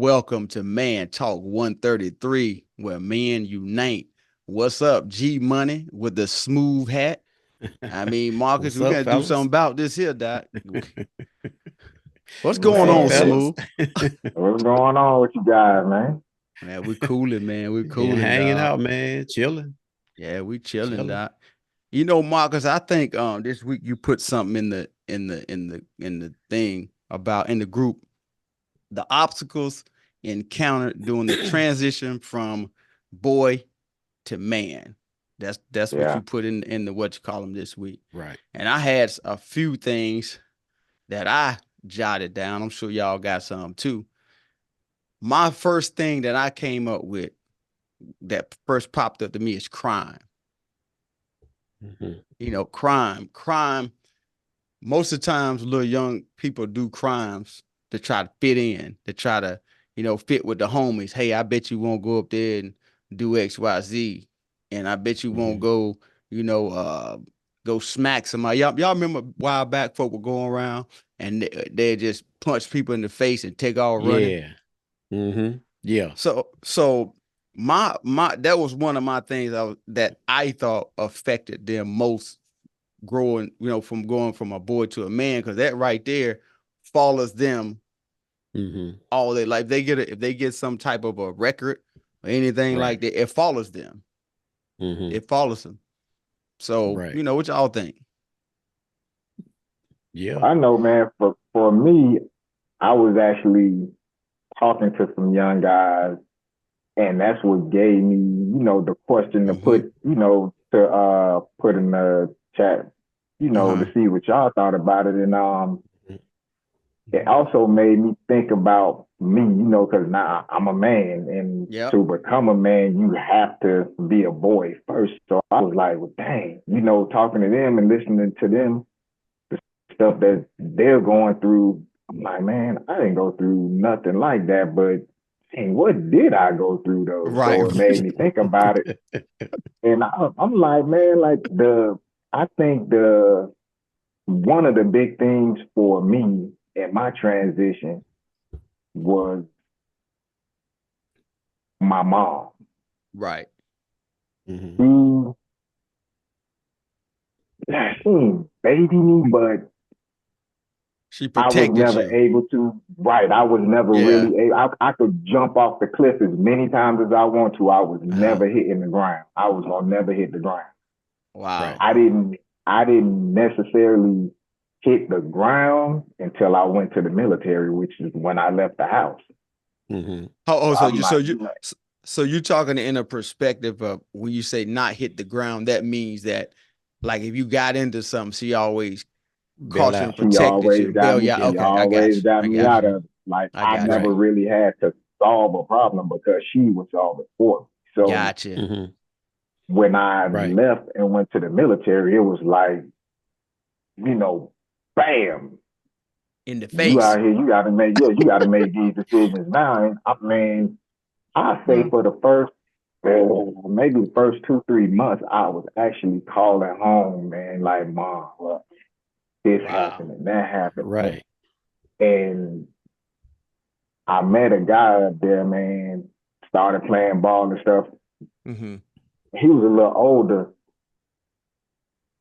welcome to Man Talk 133, where men unite. What's up, G Money with the smooth hat? I mean, Marcus, What's we up, gotta do fellas? something about this here, Doc. What's What's going up, on, Man, fellas? Smooth? what's going on with you guys, man? Man, we cooling, man. We Yeah, cooling, hanging dog. out, man. Chilling, Yeah, we chilling, chilling. Doc. You know, Marcus, I think this week you put something in the thing about in the group the obstacles encountered during the transition from boy to man. That's what Yeah. you put in the what you call them this week. Right. And I had a few things that I jotted down. I'm sure y'all got some too. My first thing that I came up with that first popped up to me is crime. Mm-hmm. Crime. Most of the times, little young people do crimes to try to fit in, to try to, fit with the homies. Hey, I bet you won't go up there and do X, Y, Z, and I bet you won't Mm-hmm. go, you know, uh, go smack somebody. Y'all remember a while back, folk were going around and they just punch people in the face and take all running. Yeah. Mm-hmm. Yeah. So my that was one of my things that I thought affected them most growing, from going from a boy to a man, because that right there follows them Mm-hmm. all their life. If they get some type of a record or anything Right. like that, it follows them. Mm-hmm. It follows them. So, Right. what y'all think? Yeah. I know, man, for me, I was actually talking to some young guys, and that's what gave me, the question to Mm-hmm. put, to put in the chat, to Uh-huh. see what y'all thought about it. And it Mm-hmm. also made me think about me, because now I'm a man, and Yep. to become a man, you have to be a boy first. So I was like, well, dang, talking to them and listening to them, the stuff that they're going through. I'm like, man, I didn't go through nothing like that, but dang, what did I go through though? Right. So it made me think about it, and I'm like, man, I think the one of the big things for me in my transition was my mom. Right. Mm-hmm. She, she didn't baby me, but She I was protected never you. able to. Right, I was never Yeah. really able. I could jump off the cliff as many times as I want to. I was Uh-huh. never hitting the ground. I was gonna never hit the ground. Right. Wow. I didn't. I didn't necessarily hit the ground until I went to the military, which is when I left the house. Mm-hmm. Oh, So so I'm you so like, you so you talking in a perspective of when you say not hit the ground, that means that like if you got into something, she always Bail caution and out. she protected always you. got Bail me. you. She Okay, I got always you. got I me got out you. of it. Like I I got you. never Right. really had to solve a problem because she would solve it for me. So Gotcha. Mm-hmm. when I Right. left and went to the military, it was like, you know, bam, In the you face. out here, you gotta make these decisions now. And I mean, I say for the first, maybe the first 2, 3 months, I was actually calling home and like, mom, look, this Wow. happened and that happened. Right. And I met a guy up there, man, started playing ball and stuff. Mm-hmm. He was a little older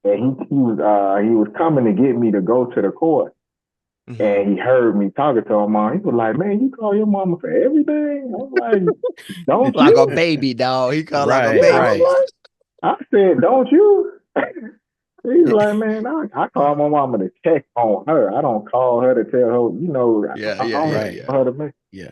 and he was coming to get me to go to the court. Mm-hmm. And he heard me talking to him, mom. He was like, man, you call your mama for everything? I'm like, don't Like a you? baby, dog. He called like a Yeah, Right. I'm baby. Right. like, I said, don't you? He's like, man, I call my mama to check on her. I don't call her to tell her, Yeah, I yeah, don't yeah, Right. yeah. tell her to make. Yeah.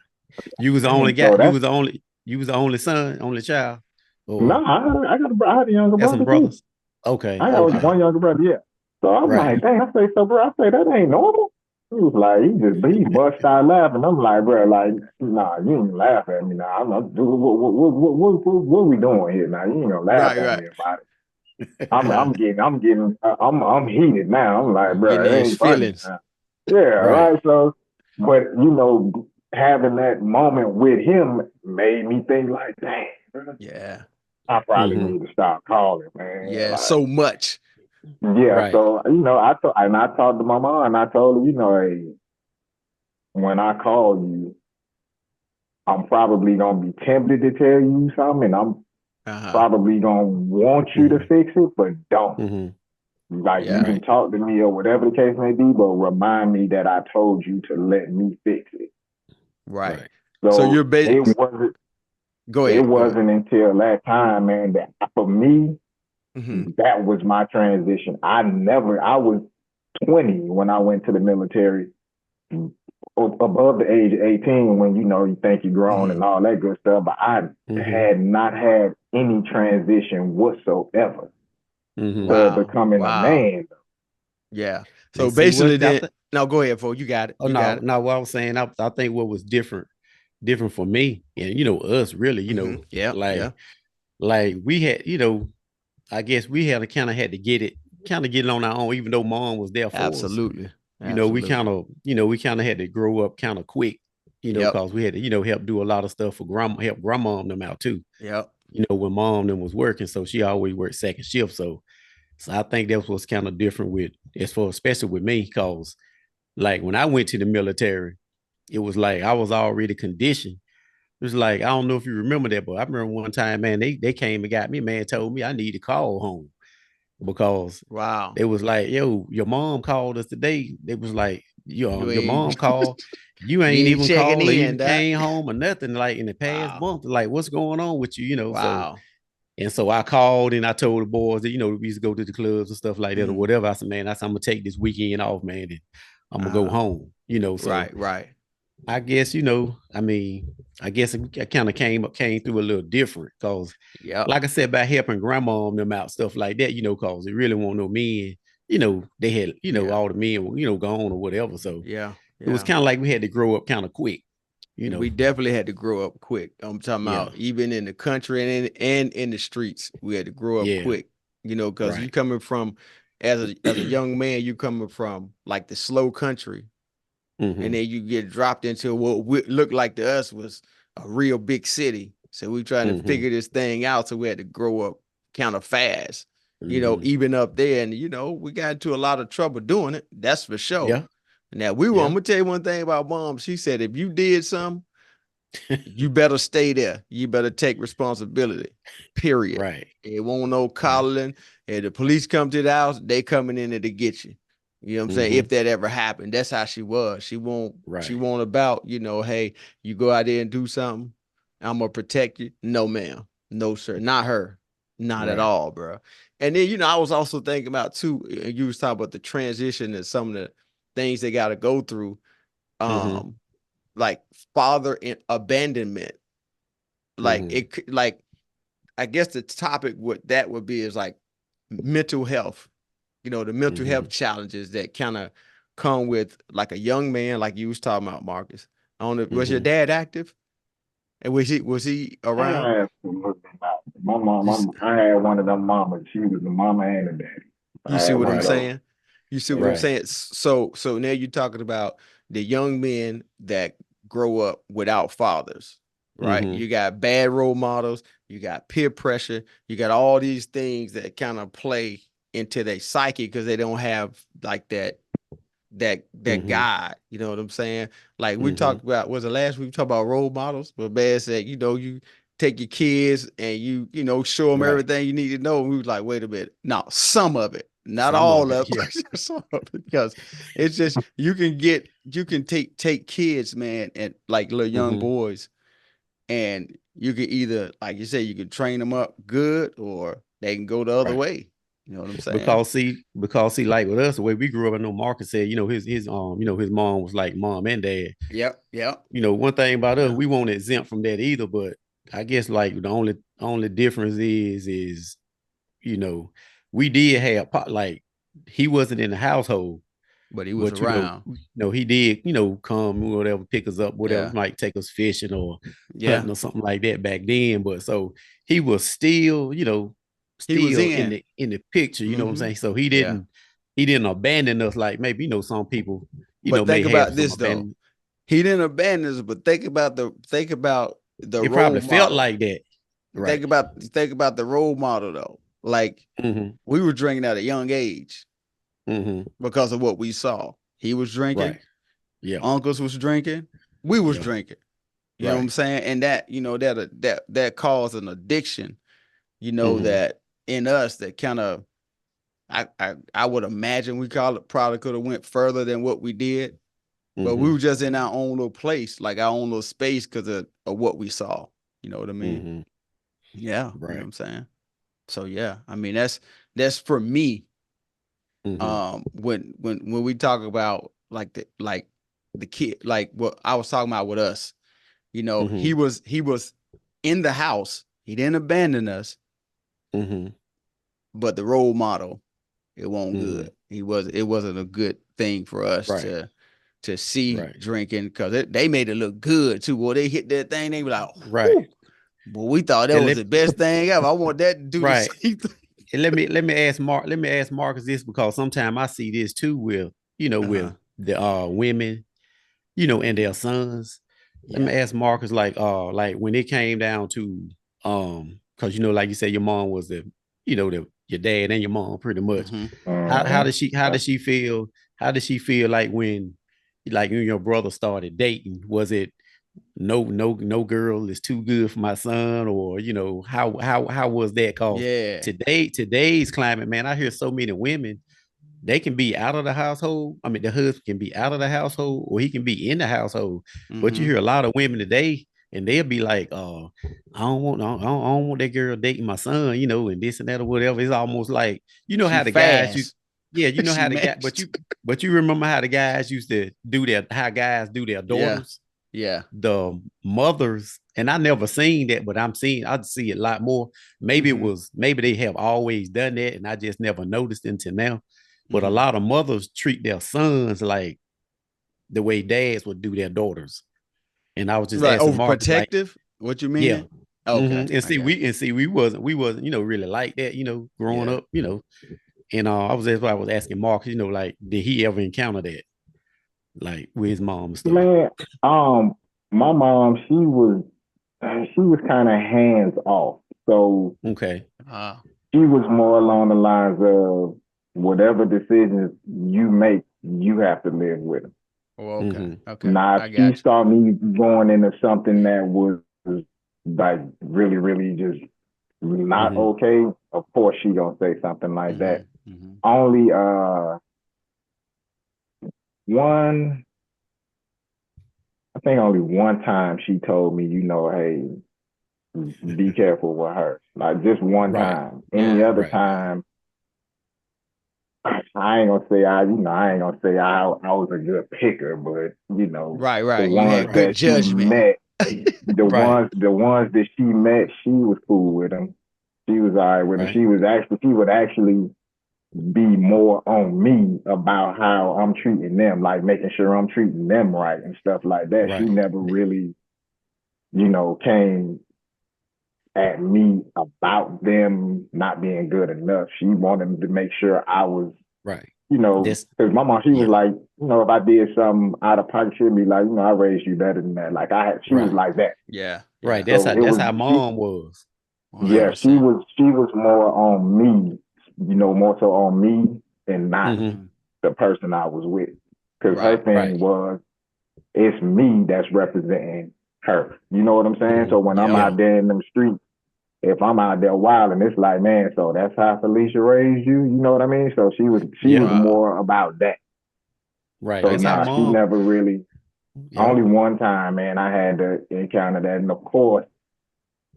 You was the only Dang, guy. so You that's was the only. You was the only son, only child. no. Or I had a younger had some brother too. brothers. Okay. I got Okay. one younger brother. Yeah. So I'm Right. like, dang. I say, so bro. I say that ain't normal. He was like, he bust out laughing. I'm like, bro, like, nah, you ain't laugh at me now. I'm not. What we doing here now? You ain't gonna laugh Right, at right. me about it. I'm heated now. I'm like, You getting bro, in it his ain't funny feelings. now. Yeah, Right. right. So, but having that moment with him made me think like, dang, bro, Yeah. I probably Mm-hmm. need to stop calling, man. Yeah. Like, So much. yeah. Right. So I talked to my mom and I told her, hey, when I call you, I'm probably gonna be tempted to tell you something, and I'm probably gonna want you to fix it, but don't. Like you can talk to me or whatever the case may be, but remind me that I told you to let me fix it. Right. So you're it wasn't. Go ahead. It wasn't until that time, man, that for me, that was my transition. I was 20 when I went to the military, above the age of 18, when you think you're grown and all that good stuff. But I had not had any transition whatsoever to becoming a man. Yeah. So basically, now go ahead, Fo. You got it. No, what I was saying, I think what was different for me and us really, like we had, I guess we had kind of get it on our own, even though mom was there for us. Absolutely. We kind of had to grow up kind of quick, because we had to, help do a lot of stuff for help grandma them out too. Yep. When mom them was working, so she always worked second shift. So I think that was kind of different especially with me, because like when I went to the military, it was like I was already conditioned. It was like, I don't know if you remember that, but I remember one time, man, they came and got me, man, told me I need to call home because it was like, yo, your mom called us today. They was like, your mom called. You ain't even called or even came home or nothing like in the past month. Like, what's going on with you? So I called and I told the boys that, we used to go to the clubs and stuff like that or whatever. I said, man, I'm going to take this weekend off, man, and I'm going to go home, so. Right. I guess, I guess it kind of came through a little different because, like I said, by helping grandma and them out, stuff like that, because it really won't no men, they had, all the men were, gone or whatever. So it was kind of like we had to grow up kind of quick. We definitely had to grow up quick. I'm talking about even in the country and in the streets, we had to grow up quick, because you coming from as a young man, you coming from like the slow country. And then you get dropped into what looked like to us was a real big city. So we trying to figure this thing out. So we had to grow up kind of fast, even up there. And, we got into a lot of trouble doing it. That's for sure. Yeah. Now, I'm going to tell you one thing about mom. She said, if you did something, you better stay there. You better take responsibility, period. Right. It won't no coddling. If the police come to the house, they coming in there to get you. You know what I'm saying? If that ever happened, that's how she was. She won't about, hey, you go out there and do something, I'm going to protect you. No, ma'am. No, sir. Not her. Not at all, bro. And then, I was also thinking about too, you was talking about the transition and some of the things they got to go through. Like father abandonment. Like I guess the topic would be is like mental health. The mental health challenges that kind of come with like a young man, like you was talking about, Marcus. I don't know, was your dad active? And was he around? My mom, I had one of them mamas. She was the mama and the daddy. You see what I'm saying? You see what I'm saying? So now you're talking about the young men that grow up without fathers, right? You got bad role models, you got peer pressure, you got all these things that kind of play into their psyche because they don't have like that guy, you know what I'm saying? Like we talked about, was the last week we talked about role models, but Bad said, you take your kids and you show them everything you need to know. And we was like, wait a minute. No, some of it, not all of it. Some of it, because it's just, you can take kids, man, and like little young boys, and you can either, like you say, you can train them up good or they can go the other way. You know what I'm saying? Because see, like with us, the way we grew up, I know Marcus said, his mom was like mom and dad. Yep. One thing about us, we won't exempt from that either. But I guess like the only difference is, we did have like he wasn't in the household, but he was around. He did, come whatever, pick us up, whatever, might take us fishing or hunting or something like that back then. But so he was still, he was in the picture, you know what I'm saying? So he didn't abandon us like maybe some people, but think about this though. He didn't abandon us, but think about the it probably felt like that. Right. Think about the role model though. Like we were drinking at a young age because of what we saw. He was drinking. Right. Yeah. Uncles was drinking. We was drinking. You know what I'm saying? And that, you know, that caused an addiction, you know, that in us that kind of I would imagine we probably could have went further than what we did. But we were just in our own little place, like our own little space because of what we saw. You know what I mean? Yeah. Right. You know what I'm saying? So yeah, I mean that's for me. When we talk about like the kid, like what I was talking about with us, you know, he was in the house. He didn't abandon us. But the role model, it wasn't good. It wasn't a good thing for us to see drinking because they made it look good too. Well, they hit that thing, they be like, right. But we thought that was the best thing ever. I want that to do the same thing. And let me ask Marcus this because sometimes I see this too with, you know, with the women, you know, and their sons. Let me ask Marcus, like when it came down to because you know, like you said, your mom was your dad and your mom pretty much. How did she feel? How did she feel like when you and your brother started dating? Was it no girl is too good for my son, or you know, how was that? Cause today's climate, man, I hear so many women, they can be out of the household. I mean, the husband can be out of the household or he can be in the household. But you hear a lot of women today and they'll be like, I don't want that girl dating my son, you know, and this and that or whatever. It's almost like, you know, how the guys used, you know how the guy, but you remember how the guys used to do how guys do their daughters. The mothers, and I never seen that, but I'd see it a lot more. Maybe maybe they have always done that and I just never noticed until now. But a lot of mothers treat their sons like the way dads would do their daughters. And I was just asking Marcus, overprotective. Like, what you mean? Yeah. Okay. And see, we wasn't, you know, really like that, you know, growing up, you know. And I was asking Marcus, you know, like, did he ever encounter that? Like with his mom and stuff? Man, my mom, she was kind of hands off. So she was more along the lines of whatever decisions you make, you have to live with them. Oh, okay. Okay. Now, if she saw me going into something that was like really, really just not okay, of course she gonna say something like that. Only I think only one time she told me, you know, hey, be careful with her. Like just one time. Any other time, I ain't gonna say I was a good picker, but you know, the ones that judgment. She met, the ones that she met, she was cool with them. She was all right with them. She would actually be more on me about how I'm treating them, like making sure I'm treating them right and stuff like that. She never really, you know, came at me about them not being good enough. She wanted to make sure I was you know, because my mom, she was like, you know, if I did something out of pocket, she'd be like, you know, I raised you better than that. Like she was like that. Right. That's how mom was. Yeah, she was more on me, you know, more so on me and not the person I was with. Because her thing was, it's me that's representing her. You know what I'm saying? So when I'm out there in them streets, if I'm out there wilding, it's like, man, so that's how Felicia raised you. You know what I mean? So she was more about that. Right. So she never really. Only one time, man, I had to encounter that, and of course,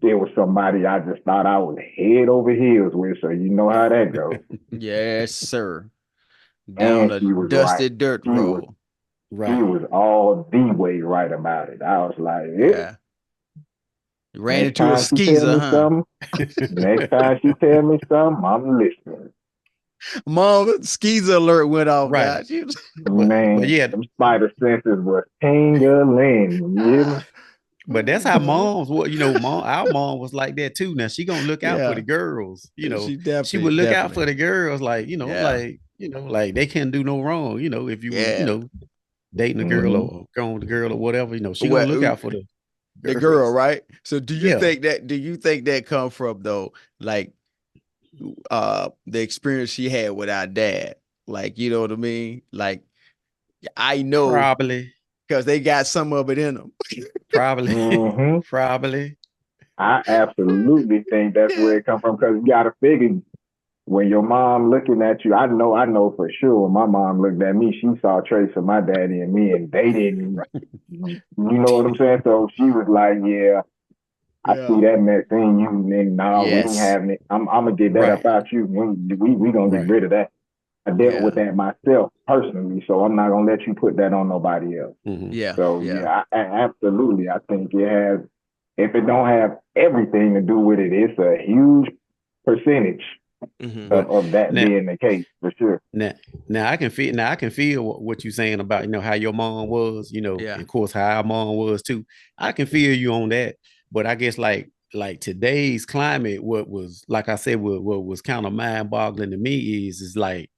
there was somebody I just thought I was head over heels with. So you know how that goes. Yes, sir. Down the dusty dirt road. She was all the way right about it. I was like, You ran into a skeezer, huh? Next time she tell me something, I'm listening. Mom, skeezer alert went off, guys. Man, them spider senses were tingling. But that's how moms, you know, our mom was like that too. Now she gonna look out for the girls, you know. She would look out for the girls, like, you know, like they can't do no wrong, you know, if you was, you know, dating a girl or going with a girl or whatever, you know, she gonna look out for the girl, right? So do you think that come from though, like the experience she had with our dad? Like, you know what I mean? Like, I know probably because they got some of it in them. Probably. Mm-hmm. Probably. I absolutely think that's where it comes from, because you got to figure when your mom looking at you. I know for sure when my mom looked at me, she saw traits of my daddy and me, and they didn't. You know what I'm saying? So she was like, "Yeah, I see that mess in you, and no, we ain't having it. I'm gonna get that up out you. We gonna get rid of that." I dealt with that myself personally, so I'm not gonna let you put that on nobody else. Mm-hmm. So I absolutely, I think it has. If it don't have everything to do with it, it's a huge percentage of that now, being the case for sure. now I can feel what you're saying about, how your mom was, and of course how our mom was too. I can feel you on that, but I guess like today's climate, what was, like I said, what was kind of mind-boggling to me is like,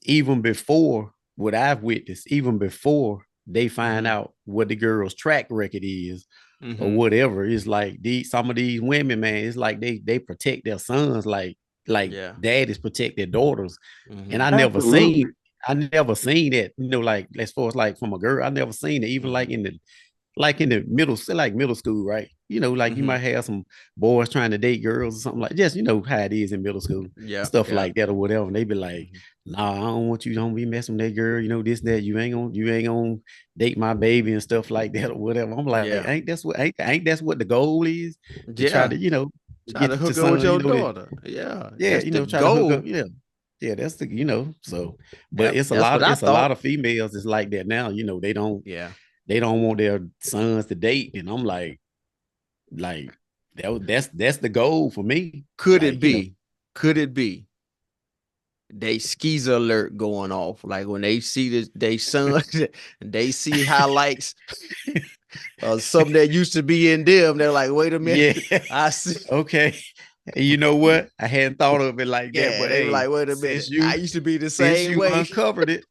even before what I've witnessed, even before they find out what the girl's track record is or whatever, it's like some of these women, man, it's like they protect their sons like daddies protect their daughters. And I never seen that, like as far as like from a girl, I never seen it, even like in the middle school, right? Like you might have some boys trying to date girls or something, like just how it is in middle school, stuff like that or whatever. And they be like, "Nah, I don't want you. Don't be messing with that girl. This, that. You ain't gonna date my baby and stuff like that or whatever." I'm like, ain't that's what the goal is? To try to try get to the hook up with son, your daughter. That's the try goal. to hook up. Yeah, that's the so. But it's that's a lot of females is like that now. They don't. Yeah. They don't want their sons to date, and I'm like that's the goal for me. Could it be? Could it be? They skeezer alert going off, like when they see they son, they see highlights of something that used to be in them. They're like, "Wait a minute, I see." Okay, and you know what? I hadn't thought of it like that, but they were like, "Wait a minute, I used to be the since same you way." uncovered it,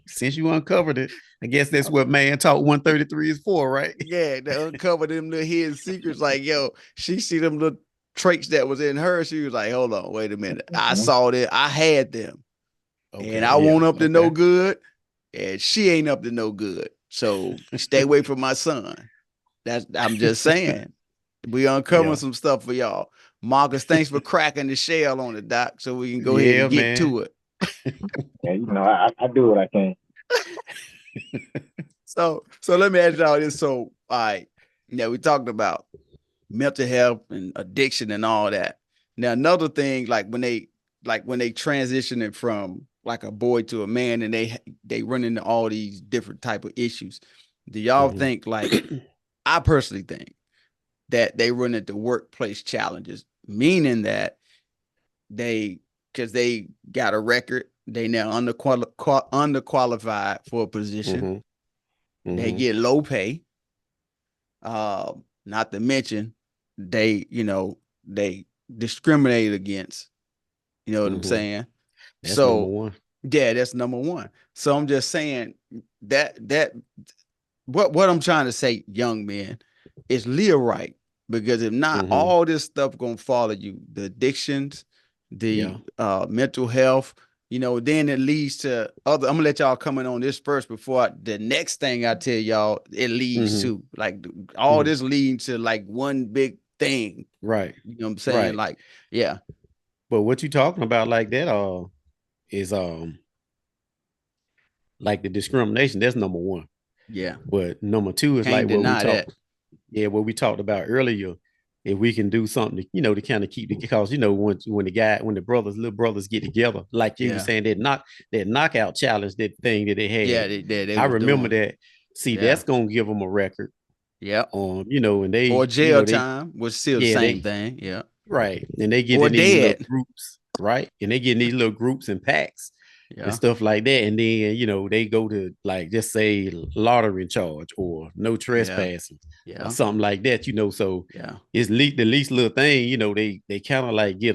since you uncovered it, I guess that's what Man Talk 133 is for, right? Yeah, they uncover them little hidden secrets. Like, yo, she see them little traits that was in her. She was like, "Hold on, wait a minute, I saw that, I had them, and I won't up to no good, and she ain't up to no good. So stay away from my son." I'm just saying, we uncovering some stuff for y'all. Marcus, thanks for cracking the shell on it, Doc, so we can go ahead and get to it. I do what I can. So let me ask y'all this. So, all right, we talked about mental health and addiction and all that. Now, another thing, like when they transitioning from like a boy to a man, and they run into all these different type of issues. Do y'all think, like, I personally think that they run into workplace challenges, meaning that because they got a record, they now underqualified for a position. They get low pay. Not to mention they discriminate against. You know what I'm saying? That's number one. Yeah, that's number one. So I'm just saying that what I'm trying to say, young men, is live right. Because if not, all this stuff gonna follow you. The addictions, the mental health, then it leads to other. I'm gonna let y'all come in on this first before the next thing I tell y'all it leads to. Like all this leads to like one big thing. Right. You know what I'm saying? Right. Like, yeah. But what you talking about like that is like the discrimination, that's number one. Yeah. But number two is Can't like what we deny that. talked. Yeah, what we talked about earlier. If we can do something to, to kind of keep the, because when the little brothers get together, like you were saying, that knockout challenge, that thing that they had. Yeah, they I remember that. See, that's gonna give them a record. Yeah. And they or jail time was still the same thing. Yeah. Right. And they get or in these dead. little groups, right? And they get in these little groups and packs and stuff like that. And then, they go to like just say lottery charge or no trespassing or something like that, So it's the least little thing, they kind of like get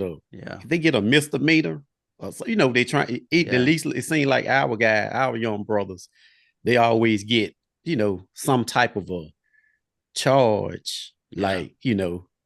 they get a misdemeanor. So, they try to eat the least. It seems like our young brothers, they always get, some type of a charge, like,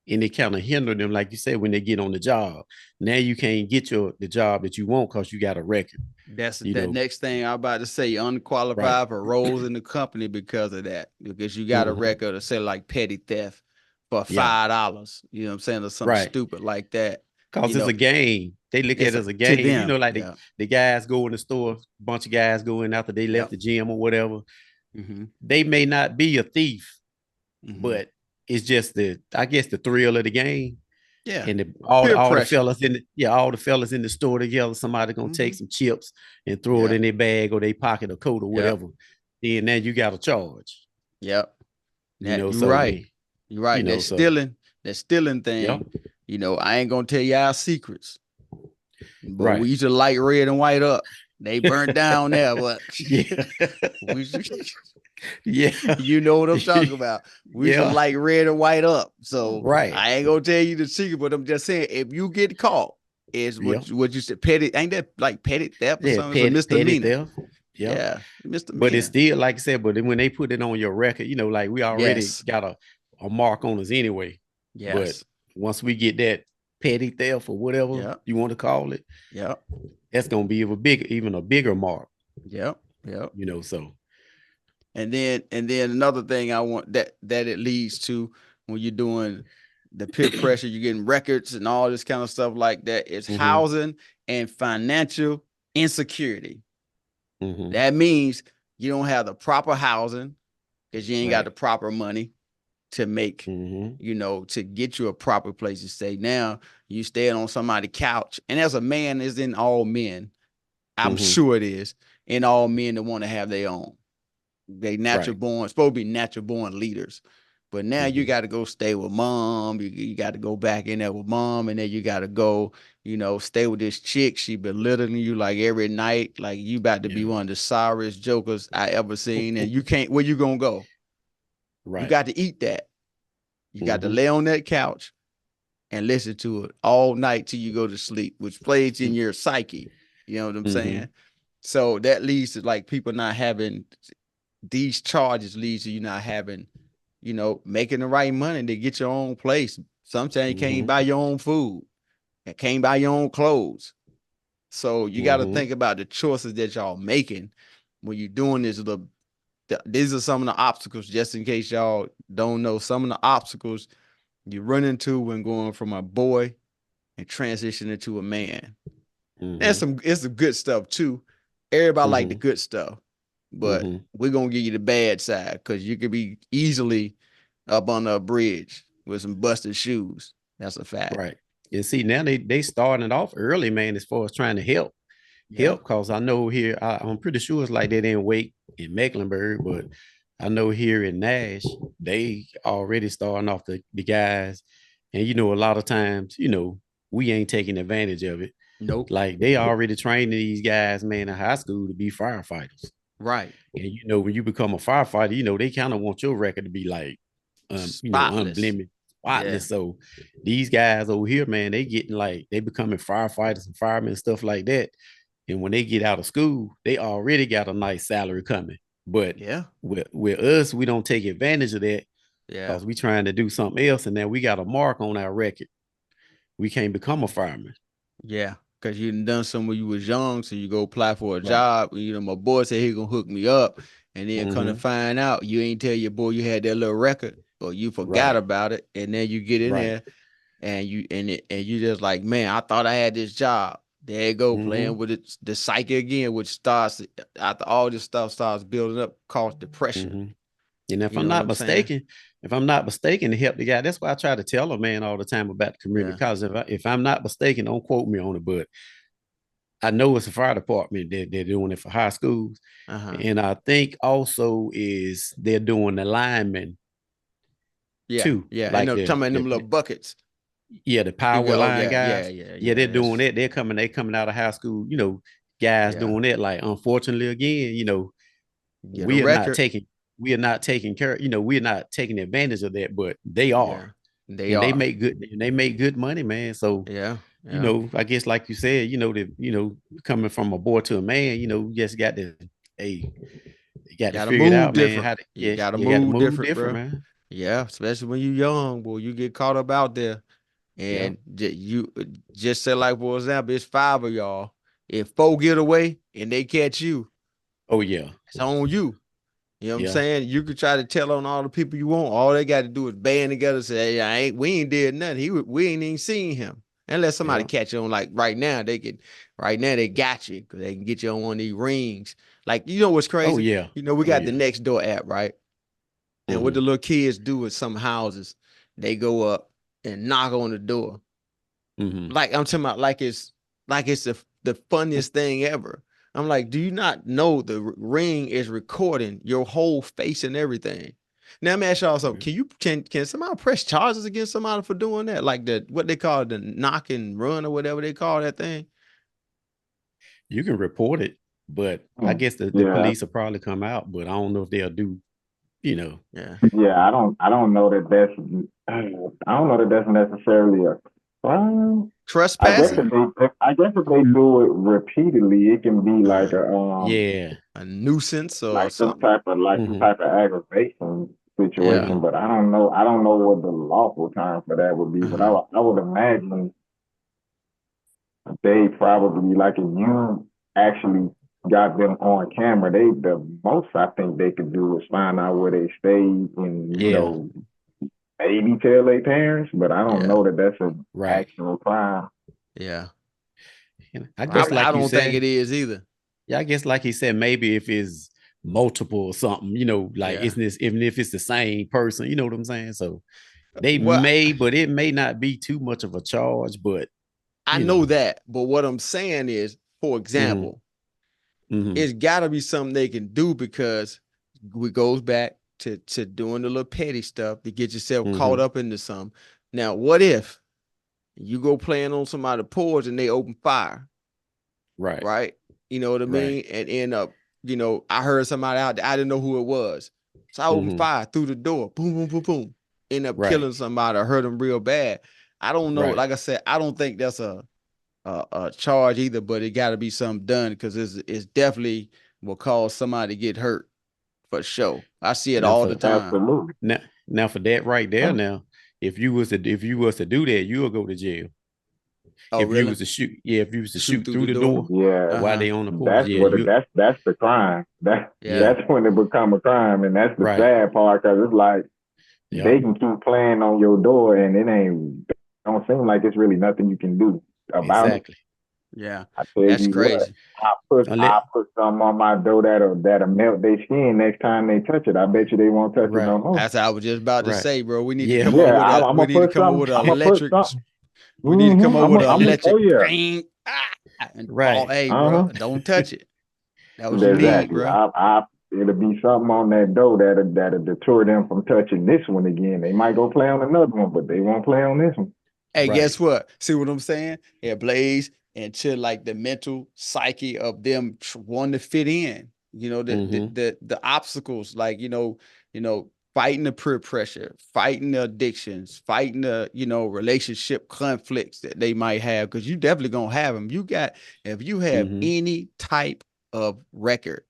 and it kind of hinder them, like you said, when they get on the job. Now you can't get the job that you want because you got a record. That's You that know, next thing I'm about to say. right. Unqualified for roles in the company because of that. Because you got a Mm-hmm. record of say like petty theft for Yeah, $5. You know what I'm saying? Or something right. stupid like that. Cause You it's know, a game. They look at it's it as a to game. You them. know, like Yeah. the guys go in the store, bunch of guys go in after they left Yep. the gym or whatever. Mm-hmm. They may not be a thief, Mm-hmm. but it's just I guess the thrill of the game. Yeah. And Peer all the pressure. fellas all the fellas in the store together, somebody gonna Mm-hmm. take some chips and throw it Yeah. in their bag or their pocket or coat or Yep. whatever. Then now you got a charge, Yep. you That know. you're So right. then, You're right. so That stealing yeah, thing. You know, I ain't gonna tell you our secrets. But right. we used to light red and white up. They burnt down there, but Yeah, we should, yeah, you know what I'm talking about. We should yeah, light red and white up. So right. I ain't gonna tell you the secret, but I'm just saying if you get caught, it's Yeah, what you said petty. Ain't that like petty theft or yeah, something? It's a petty misdemeanor. theft. Yeah. Yeah, But it's misdemeanor. still, like I said, but then when they put it on your record, like we already Yes, got a mark on us anyway. But yes, once we get that petty theft or whatever yep, you want to call it, yep, that's gonna be even a bigger mark, yep, yep. so And then another thing I want that it leads to when you're doing the peer pressure, you're getting records and all this kind of stuff like that. It's mm-hmm, housing and financial insecurity. mm-hmm, That means you don't have the proper housing because you ain't got right, the proper money to make, mm-hmm, to get you a proper place to stay. Now you staying on somebody's couch, and as a man, is in all men. I'm mm-hmm, sure it is in all men that want to have their own. They natural right, born, supposed to be natural born leaders. But now you mm-hmm, got to go stay with mom. You got to go back in there with mom, and then you got to go, stay with this chick. She belittling you like every night, like you about to be yeah, one of the sorriest jokers I ever seen. And you can't. Where you gonna go? You right, got to eat that. You got to mm-hmm, lay on that couch and listen to it all night till you go to sleep, which plays in your psyche. You know what I'm mm-hmm, saying? So that leads to like people not having these charges leads to you not having, making the right money to get your own place. Sometimes you can't mm-hmm, buy your own food and can't buy your own clothes. So you got to mm-hmm, think about the choices that y'all making when you're doing this. These are some of the obstacles, just in case y'all don't know. Some of the obstacles you run into when going from a boy and transitioning to a man. mm-hmm, It's some good stuff too. Everybody like the mm-hmm, good stuff, but mm-hmm. we're gonna give you the bad side because you could be easily up on a bridge with some busted shoes. That's a fact. Right. And see, now they starting it off early, man, as far as trying to Yeah. help, because I know here, I'm pretty sure it's like that in Wake in Mecklenburg, but I know here in Nash, they already starting off the guys. And a lot of times, we ain't taking advantage of it. Nope. Like they already training these guys, man, in high school to be firefighters. Right. And when you become a firefighter, they kind of want your record to be like Spotless. unblemish, Yeah. spotless. So these guys over here, man, they getting like they becoming firefighters and firemen and stuff like that. And when they get out of school, they already got a nice salary coming. But Yeah. with us, we don't take advantage of that Yeah. because we trying to do something else, and now we got a mark on our record. We can't become a fireman. Yeah. Because you done some when you was young, so you go apply for a Right. job. My boy said he gonna hook me up, and then come to Mm-hmm. find out you ain't tell your boy you had that little record, or you forgot Right. about it, and then you get in Right. there and you just like, man, I thought I had this job. There you go, Mm-hmm. playing with it, the psyche again, which starts after all this stuff starts building up, cause depression. Mm-hmm. And You know what I'm saying? if I'm not mistaken, to help the guy, that's why I try to tell a man all the time about the community Yeah. college. If I'm not mistaken, don't quote me on it, but I know it's a fire department that they're doing it for high schools. Uh-huh. And I think also is they're doing the linemen Yeah. too. Yeah. And Like I'm talking about them little buckets. the You power go, oh line yeah, yeah, guys. yeah, Yeah, yeah. they're doing That's that. They coming out of high school, guys yeah. doing that. Like, unfortunately, again, Get a we're not record. taking we are not taking care, we're not taking advantage of that, but they Yeah. are. They And are. they make good money, man. So, Yeah. Yeah. I guess like you said, coming from a boy to a man, you just hey, you got to Gotta figure it move out, man. different. How to You gotta you got to move move different, different, bro. man. Yeah, especially when you young, boy, you get caught up out there, Yeah. and you just say like for example, it's 5 of y'all. If 4 get away and they catch you, Oh yeah. it's on you. You know what I'm Yeah. saying? You could try to tell on all the people you want. All they got to do is band together and say, "Hey, we ain't did nothing. We ain't even seen him." Unless somebody Yeah. catch you on, like right now, right now they got you because they can get you on one of these rings. Like, you know what's Oh crazy? yeah. You know, we Oh got the yeah. next door app, right? And what Mm-hmm. the little kids do at some houses, they go up and knock on the door. Mm-hmm. Like I'm talking about, like it's the funniest thing ever. I'm like, do you not know the ring is recording your whole face and everything? Now I'm ask y'all something. Can somebody press charges against somebody for doing that? Like the what they call the knock and run or whatever they call that thing. You can report it, but I guess the Yeah, police will probably come out, but I don't know if they'll do, you know. Yeah. yeah. I don't know that that's. I don't know that that's necessarily a crime. I guess Trespassing? if they do it repeatedly, it can be like Uh, Yeah. a nuisance or something. some Mm-hmm. type of aggravation Yeah. situation. But I don't know what the lawful term for that would be. But Uh-huh. I would imagine they probably, like, if you actually got them on camera, the most I think they could do is find out where they stayed and Yeah. maybe tell their parents. But I don't Yeah. know that that's an Right. actual crime. Yeah. And I I, guess I like you don't think it said, is either. yeah, I guess like he said, maybe if it's multiple or something, like Yeah. isn't this even if it's the same person, you know what I'm saying? So they Well, may, but it may not be too much of a charge, but I you know know. that, but what I'm saying is, for Mm-hmm. example, Mm-hmm. it's got to be something they can do because it goes back to doing the little petty stuff to get yourself caught Mm-hmm. up into some. Now, what if you go playing on somebody's porch and they open fire, Right. right? You know what I Right. mean? And end up, I heard somebody out there, I didn't know who it was. So I opened Mm-hmm. fire through the door, boom, boom, boom, boom, end up Right. killing somebody or hurt them real bad. I don't know. Right. Like I said, I don't think that's a charge either, but it got to be something done because it's definitely will cause somebody to get hurt for sure. I see it Now all the for time. Absolutely. now, now for that right there, Yeah. now, if you was to do that, you'll go to jail. Oh, If you really? was to shoot, yeah, if you was to Shoot shoot through through the the door? door Yeah, while Uh-huh. they on the porch, that's yeah, what you that's the crime. Yeah. yeah, That's when it become a crime, and that's the right. sad part because it's like Yep. they can keep playing on your door, and it ain't don't seem like it's really nothing you can do about it. Exactly. Yeah. I tell That's you what, crazy. Unless I put something on my door that'll melt their skin next time they touch it. I bet you they won't touch it no right, more. That's what I was just about to right. say, bro. We need to Yeah. come up Yeah, with a I'm we gonna need to put come up something. with an I'm gonna put electric. something. We need to come up with an Oh electric yeah. bang, and fall. Right. Hey, bro, Uh huh. don't touch it. That what you need, Exactly. bro. It'll be something on that door that'll deter them from touching this one again. They might go play on another one, but they won't play on this one. Hey, Right. guess what? See what I'm saying? Yeah, Blaze and to like the mental psyche of them wanting to fit in. Mm-hmm. The obstacles, like fighting the peer pressure, fighting the addictions, fighting the relationship conflicts that they might have, because you definitely gonna have them. If you have Mm-hmm. any type of record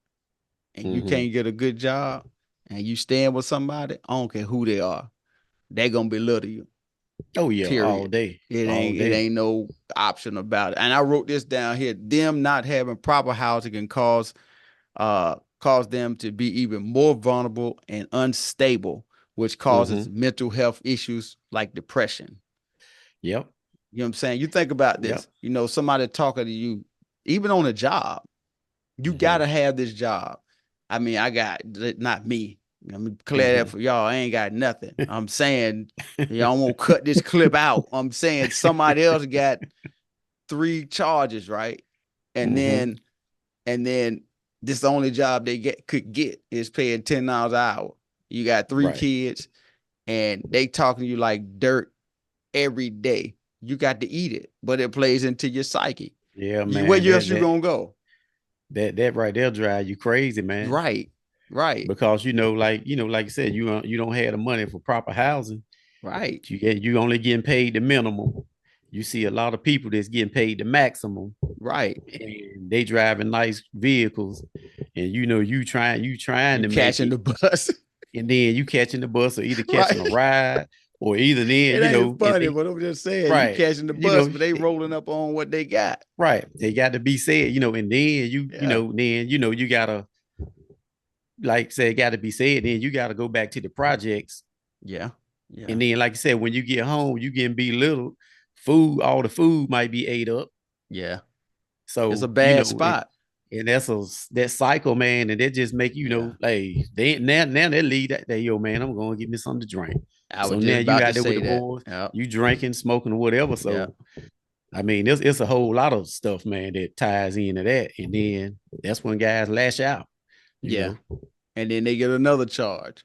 and you Mm-hmm. can't get a good job and you stand with somebody, I don't care who they are, they're gonna belittle you. Oh yeah, all Period. day. It All ain't it day. ain't no option about it. And I wrote this down here. Them not having proper housing can cause them to be even more vulnerable and unstable, which causes Mm-hmm. mental health issues like depression. Yep. You know what I'm saying? You think about Yep. this, somebody talking to you, even on a job, you Mm-hmm. gotta have this job. I mean, I got not me. Let me clear that Mm-hmm. for y'all. I ain't got nothing. I'm saying y'all won't cut this clip out. I'm saying somebody else got 3 charges, right? And Mm-hmm. then and then this the only job they could get is paying $10 an hour. You got three Right. kids and they talking to you like dirt every day. You got to eat it, but it plays into your psyche. Yeah, Where man. else That you that gonna go? that right there drive you crazy, man. Right, right, Because like you said, you don't have the money for proper housing. right, You only getting paid the minimum. You see a lot of people that's getting paid the maximum, right. and they driving nice vehicles, and you trying You to make catching it. the bus. and then you catching the bus or either catching a ride or either then, It you ain't know, and funny, but I'm just saying, you right, catching the you bus, know, but they rolling up on what they got. right. They got to be said, you know, and then Yeah, you gotta, like say, it got to be said. Then you got to go back to the projects, yeah, yeah, and then, like I said, when you get home, you getting belittled. Food, all the food might be ate up. yeah. It's a So bad it, spot. and that cycle, man, and that just make you Yeah, know, like they now they leave that day, yo, man, I'm gonna give me something to drink. I So was now just you about out to there with say the that. boys, Yeah, you drinking, smoking, whatever. yeah, So I mean, it's a whole lot of stuff, man, that ties into that, and then that's when guys lash out, you yeah. know. And then they get another charge.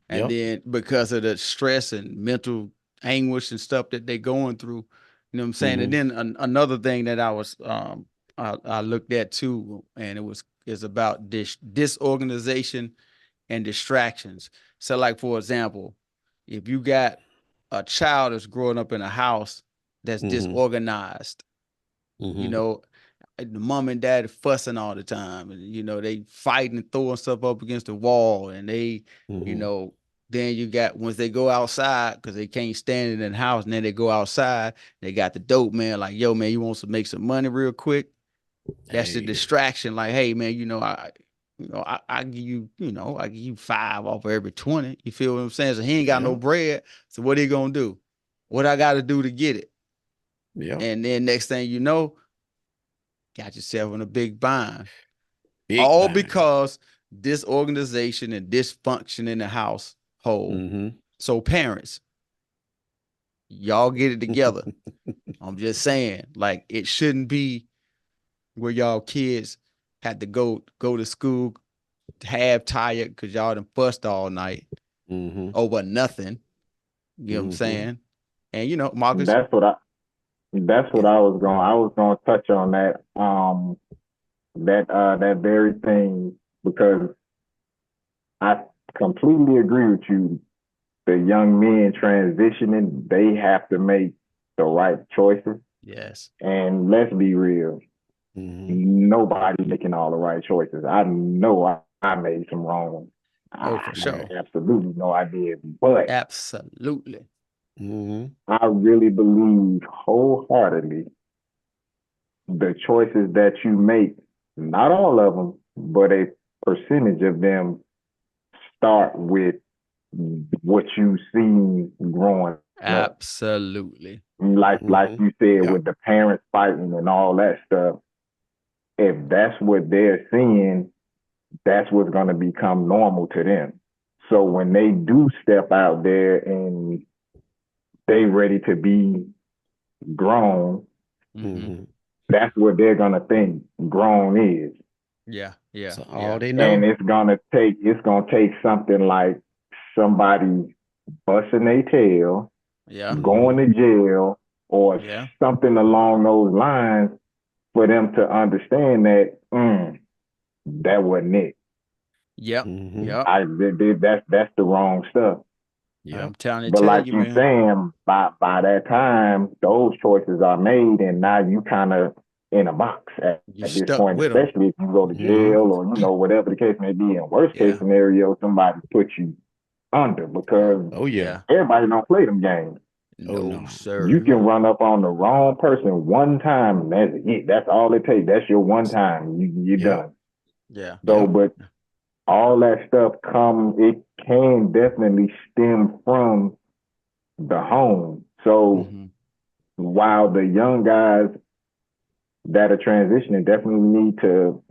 And Yep. then because of the stress and mental anguish and stuff that they're going through, you know what I'm saying? And Mm-hmm. then another thing that I looked at too, and is about disorganization and distractions. So, like for example, if you got a child that's growing up in a house that's Mm-hmm. disorganized, you Mm-hmm. know, the mom and dad fussing all the time, and they fighting and throwing stuff up against the wall, and they, you Mm-hmm. know, then you got once they go outside because they can't stand it in the house, and then they go outside, they got the dope man like, yo man, you want to make some money real quick? That's the Hey, distraction. Like, hey man, I give you, I give you 5 off of every 20. You feel what I'm saying? So he ain't got no yeah, bread. So what he gonna do? What I gotta do to get it? yeah, And then next thing you know, got yourself in a big bind. big All bang. because disorganization and dysfunction in the household. Mm-hmm. So parents, y'all get it together. I'm just saying, like it shouldn't be where y'all kids had to go to school half tired because y'all done fussed all night Mm-hmm. over nothing. You know what I'm Mm-hmm. saying? And Marcus, That's what I. That's what yeah, I was going. I was going to touch on that. That very thing because I completely agree with you. The young men transitioning, they have to make the right choices. yes. And let's be real, Mm-hmm. nobody making all the right choices. I know I made some wrong ones. Oh, for I Right. sure. absolutely know I did, but Absolutely. Mm-hmm. I really believe wholeheartedly the choices that you make, not all of them, but a percentage of them start with what you've seen growing up. Absolutely. Like Mm-hmm. you said, Yep. with the parents fighting and all that stuff, if that's what they're seeing, that's what's going to become normal to them. So when they do step out there and they ready to be grown, Mm-hmm. Mm-hmm. that's what they're going to think grown is. Yeah, yeah, So all yeah, they And know. it's gonna take something like somebody busting their tail, yeah, going Mm-hmm. to jail, or yeah, something along those lines for them to understand that that wasn't it. yep, Mm-hmm. yep. That's the wrong stuff. Yep. I'm telling But tell like you, you man. saying, by that time, those choices are made, and now you kind of in a box You at this stuck point, with them. especially if you go to Mm-hmm. jail or whatever the case may be. In worst case Yeah, scenario, somebody put you under because Oh yeah. yeah. everybody don't play them games. Oh No, no. You sir. can run up on the wrong person one time, and that's it. That's all it takes. That's your one time. You're Yep. done. Yeah, So, Yep. but all that stuff it can definitely stem from the home. So mm-hmm. while the young guys that are transitioning definitely need to,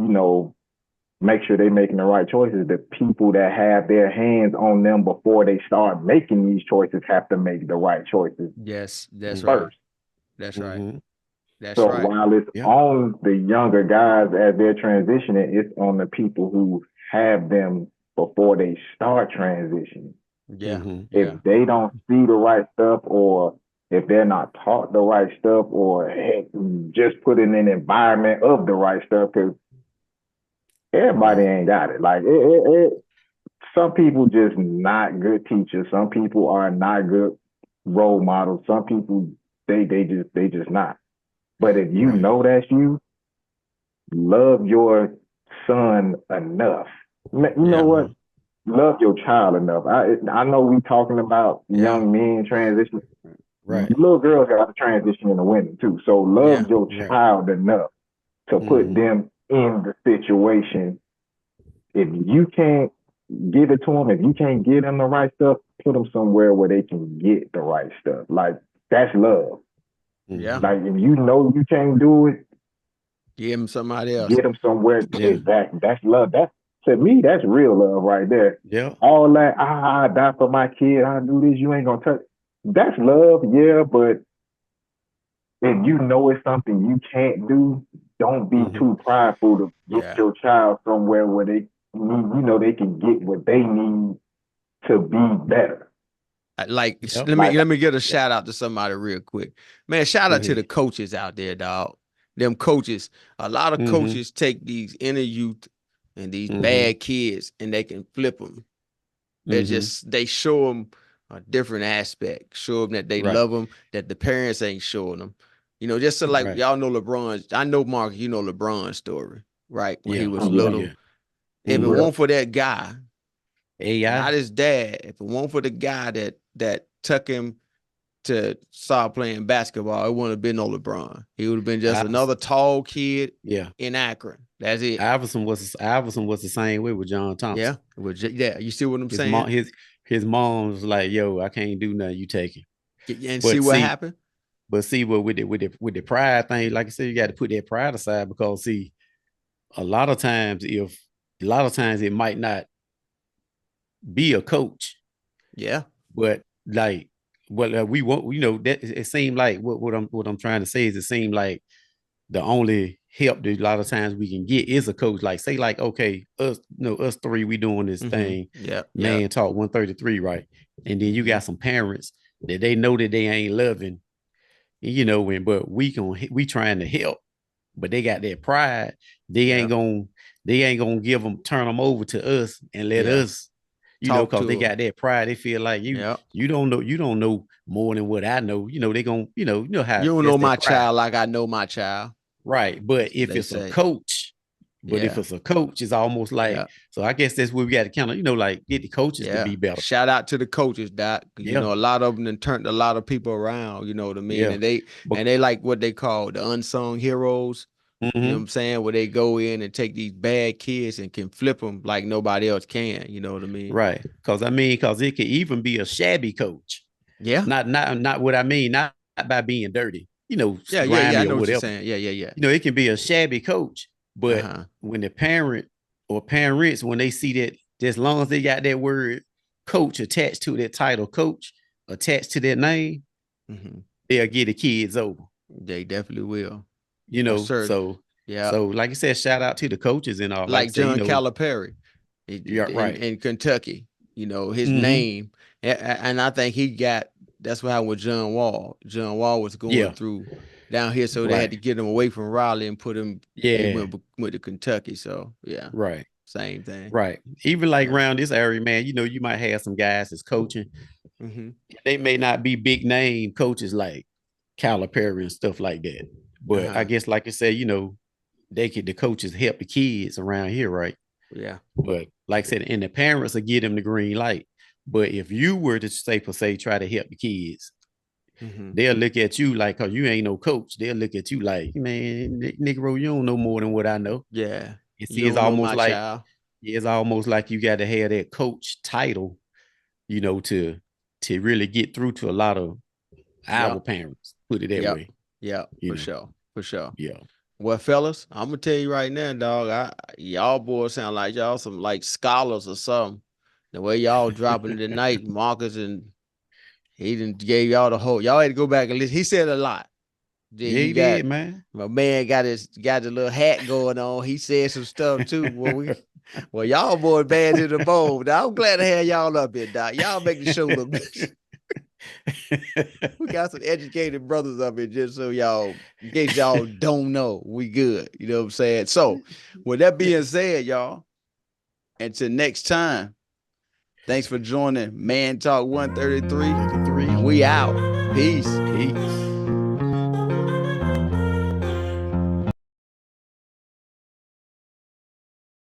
make sure they're making the right choices, the people that have their hands on them before they start making these choices have to make the right choices Yes, that's Mm-hmm. right. first. That's right. Mm-hmm. That's So right. while it's Yep. on the younger guys as they're transitioning, it's on the people who have them before they start transitioning. Yeah, Mm-hmm. If yeah, they don't see the right stuff, or if they're not taught the right stuff, or heck, just put in an environment of the right stuff, because everybody Right. ain't got it. Like some people just not good teachers. Some people are not good role models. Some people they just not. But if you Right. know that's you, love your son enough. You know yeah, what? Mm-hmm. love your child enough. I know we talking about young men transition. Right. Little girls got to transition into women too. So love your Right. child enough to put them in the situation. If you can't give it to them, if you can't get them the right stuff, put them somewhere where they can get the right stuff. Like that's love. Yeah. Like if you know you can't do it, give them somebody else. get them somewhere. Yeah. That's love. That's to me, that's real love right there. Yeah. All that I die for my kid, I do this, you ain't gonna touch. That's love, yeah, but if you know it's something you can't do, don't be too prideful to get your child somewhere where they they can get what they need to be better. Like, let me get a shout out to somebody real quick. Man, shout out to the coaches out there, dog. Them coaches, a lot of coaches take these inner youth and these bad kids and they can flip them. They show them a different aspect, show them that they love them, that the parents ain't showing them. You know, just so like y'all know LeBron. I know, Mark, you know LeBron's story, right? When he was little. Yeah. If it weren't for that guy, AI, not his dad, if it weren't for the guy that took him to start playing basketball, it wouldn't have been no LeBron. He would have been just another tall kid in Akron. That's it. Iverson was the same way with John Thompson. Yeah. You see what I'm saying? His mom was like, "Yo, I can't do nothing. You take it." And see what happened. But see, with the pride thing, like I said, you got to put that pride aside because see, a lot of times it might not be a coach. Yeah. But like we want, that it seemed like what I'm trying to say is it seemed like the only help that a lot of times we can get is a coach. Like say like, okay, us three, we doing this thing. Yeah. Man talk 133, right? And then you got some parents that they know that they ain't loving, but we trying to help, but they got that pride. They ain't gonna turn them over to us and let us, because they got that pride. They feel like you don't know more than what I know. They gonna, how you don't know my child like I know my child. Right. But if it's a coach, it's almost like, so I guess that's where we got to kind of, like get the coaches to be better. Shout out to the coaches, Doc. You know, a lot of them turned a lot of people around, you know what I mean? And they like what they call the unsung heroes. You know what I'm saying? Where they go in and take these bad kids and can flip them like nobody else can. You know what I mean? Right. Because it could even be a shabby coach. Yeah. Not what I mean. Not by being dirty. I know what you're saying. Yeah. It can be a shabby coach, but when the parent or parents, when they see that, as long as they got that word coach attached to that title, coach attached to their name, they'll get the kids over. They definitely will. So like I said, shout out to the coaches and all. Like John Calipari, in Kentucky. His name, and I think he got. That's what happened with John Wall. John Wall was going through down here, so they had to get him away from Raleigh and put him. He went to Kentucky. So same thing. Right. Even like around this area, man. You might have some guys that's coaching. They may not be big name coaches like Calipari and stuff like that. But I guess, like I said, the coaches help the kids around here, right? Yeah. But like I said, and the parents will give them the green light. But if you were to try to help the kids, they'll look at you like, cause you ain't no coach. They'll look at you like, man, Negro, you don't know more than what I know. Yeah. It's almost like you got to have that coach title, to really get through to a lot of our parents. Put it that way. Yeah, for sure. Yeah. Well, fellas, I'm gonna tell you right now, dog. Y'all boys sound like y'all some like scholars or something. The way y'all dropping it tonight, Marcus, and he didn't gave y'all the whole. Y'all had to go back and listen. He said a lot. Then he did, man. My man got the little hat going on. He said some stuff too. Well, y'all boys bad to the bone. I'm glad to have y'all up here, Doc. Y'all make the show look good. We got some educated brothers up here, just so y'all, in case y'all don't know, we good. You know what I'm saying? So, with that being said, y'all, until next time, thanks for joining Man Talk 133. And we out. Peace.